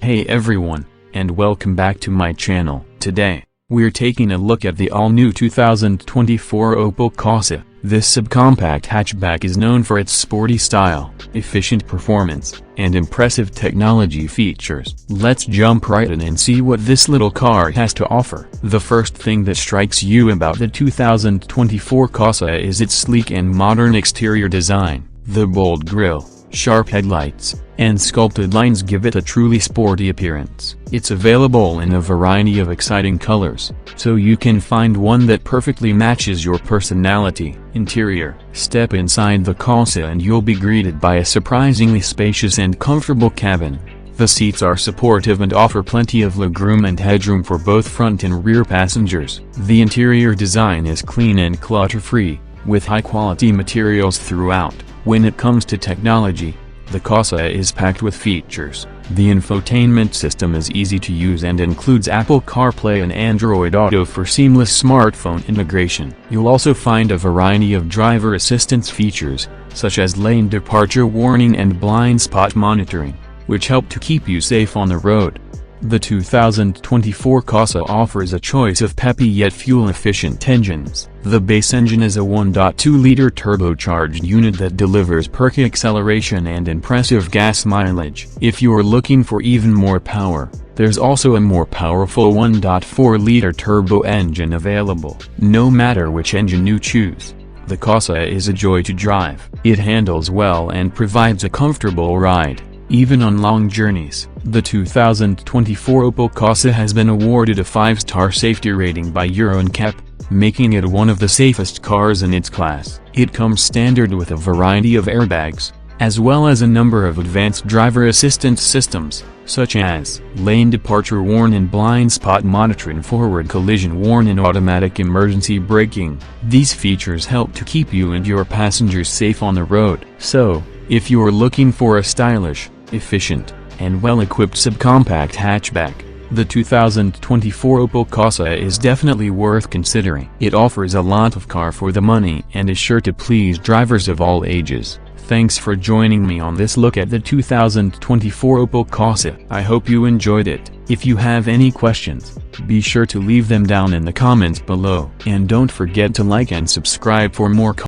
Hey everyone, and welcome back to my channel. Today, we're taking a look at the all-new 2024 Opel Corsa. This subcompact hatchback is known for its sporty style, efficient performance, and impressive technology features. Let's jump right in and see what this little car has to offer. The first thing that strikes you about the 2024 Corsa is its sleek and modern exterior design. The bold grille, sharp headlights, and sculpted lines give it a truly sporty appearance. It's available in a variety of exciting colors, so you can find one that perfectly matches your personality. Interior: step inside the Corsa and you'll be greeted by a surprisingly spacious and comfortable cabin. The seats are supportive and offer plenty of legroom and headroom for both front and rear passengers. The interior design is clean and clutter-free, with high-quality materials throughout. When it comes to technology, the Corsa is packed with features. The infotainment system is easy to use and includes Apple CarPlay and Android Auto for seamless smartphone integration. You'll also find a variety of driver assistance features, such as lane departure warning and blind spot monitoring, which help to keep you safe on the road. The 2024 Corsa offers a choice of peppy yet fuel-efficient engines. The base engine is a 1.2-liter turbocharged unit that delivers perky acceleration and impressive gas mileage. If you're looking for even more power, there's also a more powerful 1.4-liter turbo engine available. No matter which engine you choose, the Corsa is a joy to drive. It handles well and provides a comfortable ride, even on long journeys. The 2024 Opel Corsa has been awarded a 5-star safety rating by Euro NCAP, making it one of the safest cars in its class. It comes standard with a variety of airbags, as well as a number of advanced driver assistance systems, such as lane departure warn and blind spot monitoring, forward collision warn, and automatic emergency braking. These features help to keep you and your passengers safe on the road. So, if you're looking for a stylish, efficient, and well-equipped subcompact hatchback, the 2024 Opel Corsa is definitely worth considering. It offers a lot of car for the money and is sure to please drivers of all ages. Thanks for joining me on this look at the 2024 Opel Corsa. I hope you enjoyed it. If you have any questions, be sure to leave them down in the comments below. And don't forget to like and subscribe for more